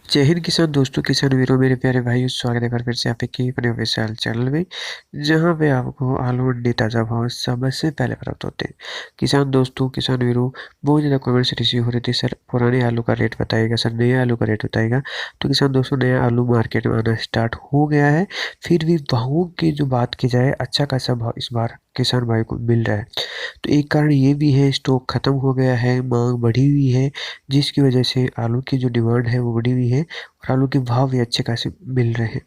जय हिंद किसान दोस्तों, किसान वीरों, मेरे प्यारे भाइयों, स्वागत है एक बार फिर से आपके अपने ऑफिशियल चैनल में, जहां पे आपको आलू मंडी ताज़ा भाव सबसे पहले प्राप्त होते हैं। किसान दोस्तों, किसान वीरों, बहुत ज़्यादा कमेंट्स रिसीव हो रहे थे, सर पुराने आलू का रेट बताइएगा, सर नए आलू का रेट बताइएगा। तो किसान दोस्तों, नया आलू मार्केट में आना स्टार्ट हो गया है। फिर भी भावों की जो बात की जाए, अच्छा खासा भाव इस बार किसान भाई को मिल रहा है। तो एक कारण ये भी है, स्टॉक खत्म हो गया है, मांग बढ़ी हुई है, जिसकी वजह से आलू की जो डिमांड है वो बढ़ी हुई है और आलू के भाव भी अच्छे खासे मिल रहे हैं।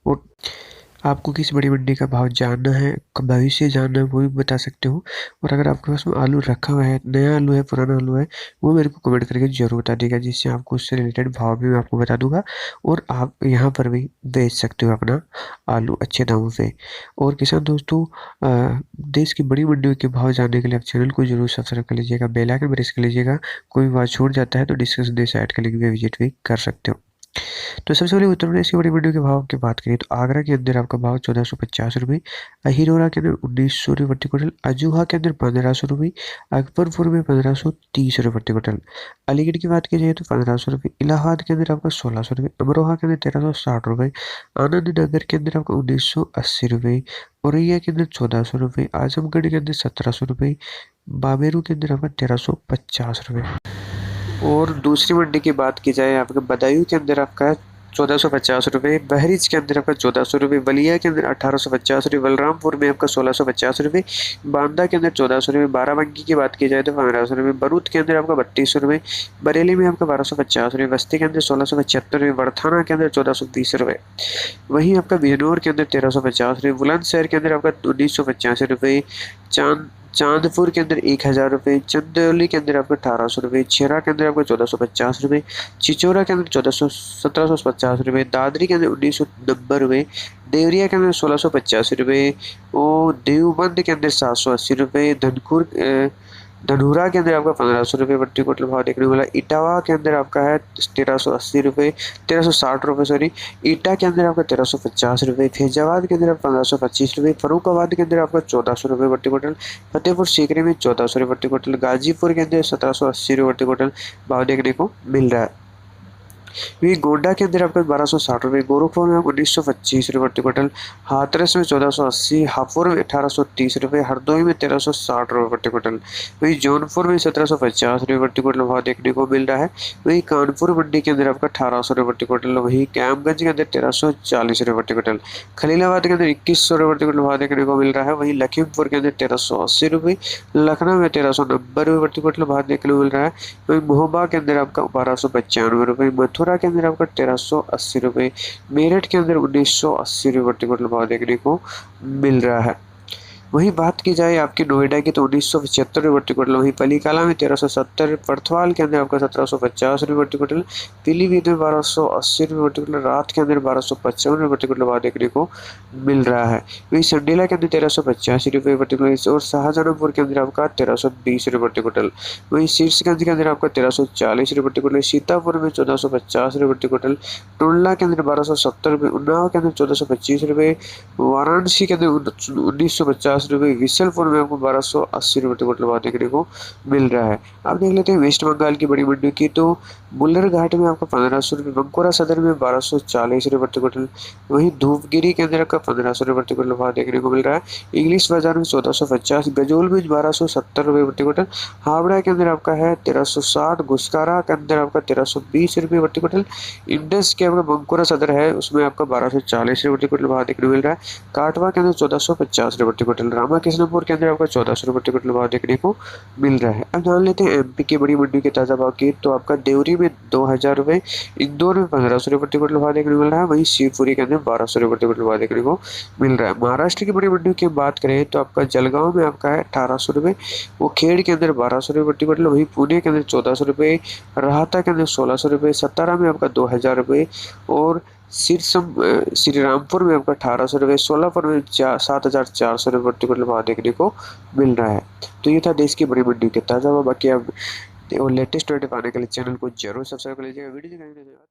और आपको किस बड़ी मंडी का भाव जानना है, भविष्य जानना है, वो भी बता सकते हो। और अगर आपके पास में आलू रखा हुआ है, नया आलू है, पुराना आलू है, वो मेरे को कमेंट करके जरूर बता देगा, जिससे आपको उससे रिलेटेड भाव भी मैं आपको बता दूंगा और आप यहाँ पर भी बेच सकते हो अपना आलू अच्छे दामों पे। और किसान दोस्तों, देश की बड़ी मंडियों के भाव जानने के लिए आप चैनल को जरूर सब्सक्राइब कर लीजिएगा, बेल आइकन प्रेस कर लीजिएगा। कोई भी बात छूट जाता है तो डिस्कशन दे साइट के लिंक पे विजिट भी कर सकते हो। तो सबसे पहले उत्तर प्रदेश की बड़ी मंडियों के भाव की बात करें तो आगरा के अंदर आपका भाव 1450 रुपये, हिरोरा के अंदर 1900 रुपये प्रति क्विंटल, अजूहा के अंदर 1500 रुपये, अकबरपुर में 1530 रुपये प्रति क्विंटल, अलीगढ़ की बात की जाए तो 1500 रुपये, इलाहाबाद के अंदर आपका 1600 रुपये, अमरोहा के अंदर 1360 रुपये, आनंद नगर के अंदर आपका 1980 रुपये, औरैया के अंदर 1400 रुपये, आजमगढ़ के अंदर 1700 रुपये, बाबेरू के अंदर आपका 1350 रुपये। और दूसरी मंडी की बात की जाए, आपके बदायूं के अंदर आपका 1450 रुपये, बहरीच के अंदर आपका 1400 रुपये, बलिया के अंदर 1850 रुपये, बलरामपुर में आपका 1650 रुपये, बांदा के अंदर 1400 रुपये, बाराबंकी की बात की जाए तो 1500 रुपये, बरूद के अंदर आपका 3200 रुपये, बरेली में आपका 1250 रुपये, बस्ती के अंदर 1675 रुपये, बरथाना के अंदर 1420 रुपये, वहीं आपका बिजनौर के अंदर 1350 रुपये, बुलंदशहर के अंदर आपका 1985 रुपये, चांदपुर के अंदर 1000 रुपये, चंदौली के अंदर आपका 1800 रुपये, छेरा के अंदर आपका 1450 रुपये, चिचोरा के अंदर 1750 रुपये, दादरी के अंदर 1990 रुपये, देवरिया के अंदर 1685 रुपये, और देवबंद के अंदर 780 रुपये, धनूरा के अंदर आपका 1500 रुपये प्रति क्विंटल भाव देखने को मिला, इटावा के अंदर आपका है 1380 रुपये, 1360 रुपये सॉरी, ईटा के अंदर आपका 1350 रुपये, फैजाबाद के अंदर आपका 1525 रुपये, फरुखाबाद के अंदर आपका 1400 रुपये प्रति क्विंटल, फतेहपुर सीकरी में 1400 रुपये प्रति क्विंटल, गाजीपुर के अंदर 1780 रुपये प्रति क्विंटल भाव देखने को मिल रहा है। वही गोड्डा के अंदर आपका 1260 रुपये, गोरखपुर में 1925 रुपये प्रति क्विंटल, हाथरस में 1480, हापुड़ में 1830 रुपये, हरदोई में 1360 रुपये प्रति क्विंटल, वही जौनपुर में 1750 रुपये प्रति क्विंटल भाव देखने को मिल रहा है। वही कानपुर मंडी के अंदर आपका 1800 रुपये प्रति क्विंटल, वही कैमगंज के अंदर 1340 रुपये प्रति क्विंटल, खलीलाबाद के अंदर 2100 रुपये प्रति क्विंटल भाव देखने को मिल रहा है। वही लखीमपुर के अंदर 1380 रुपये, लखनऊ में 1390 रुपये प्रति क्विंटल भाव देखने को मिल रहा है। वही महोबा के अंदर आपका 1295 रुपये, मथुरा के अंदर आपका 1380 रुपये, मेरठ के अंदर 1980 रुपये प्रति क्विंटल भाव देखने को मिल रहा है। वहीं बात की जाए आपकी नोएडा की तो 1975 रुपये प्रति क्विंटल, वहीं पलीकाला में 1370, पर्थवाल के अंदर आपका 1750 रुपये प्रति क्विंटल, पीलीभीत में 1280 रुपये प्रति क्विंटल, रात के अंदर 1255 रुपये प्रति क्विंटल भाव देखने को मिल रहा है। वहीं संडीला के अंदर 1385 रुपये प्रति क्विंटल और शाहजहांपुर के अंदर आपका 1320 रुपये प्रति क्विंटल, वहीं शीर्षगंज के अंदर आपका 1340 रुपये प्रति क्विंटल, सीतापुर में 1450 रुपये प्रति क्विंटल, टोंडला के अंदर 1270 रुपये, उन्नाव के अंदर 1425 रुपये, वाराणसी के अंदर 1950 रुपये, विशलपुर में आपको 1280 रुपये प्रति क्विंटल भाव देखने को मिल रहा है। अब देख लेते हैं वेस्ट बंगाल की बड़ी मंडी की तो बुल्लर घाट में आपको 1500 रुपये, बंकुरा सदर में 1240 रुपये प्रति क्विंटल, वहीं धूपगिरी के अंदर आपका 1500 रुपये प्रति क्विंटल भाव देखने को मिल रहा है। इंग्लिश बाजार में 1450, गजोल में 1270 रुपये प्रति क्विंटल, हावड़ा के अंदर आपका है 1360, गुस्कारा के अंदर आपका 1320 रुपये प्रति क्विंटल, इंडस के आपका बंकुरा सदर है उसमें आपका 1240 रुपये प्रति क्विंटल भाव देखने को मिल रहा है। काटवा के अंदर 1450 रुपये प्रति क्विंटल, रामा कृष्णपुर के अंदर आपका 1400 रुपये प्रति क्विंटल भाव देखने को मिल रहा है। अब जान लेते हैं एमपी की बड़ी मंडी के ताज़ा भाव की तो आपका देवरी में 2000 रुपये, इंदौर में 1500 रुपये प्रति क्विंटल भाव देखने को मिल रहा है, वहीं शिवपुरी के अंदर 1200 रुपये प्रति क्विंटल भाव देखने को मिल रहा है। महाराष्ट्र की बड़ी मंडी की बात करें तो आपका जलगांव में आपका है 1800 रुपये, वो खेड़ के अंदर 1200 रुपये प्रति क्विंटल, वहीं पुणे के अंदर 1400 रुपये, राहता के अंदर 1600 रुपये, सतारा में आपका 2000 रुपये, और श्री रामपुर में आपका 1800 रुपये, सोलापुर में 7400 रुपये प्रति क्विंटल भाव देखने को मिल रहा है। तो ये था देश की बड़ी मंडी के ताज़ा भाव। बाकी आप और लेटेस्ट अपडेट पाने के लिए चैनल को जरूर सब्सक्राइब कर लीजिएगा। वीडियो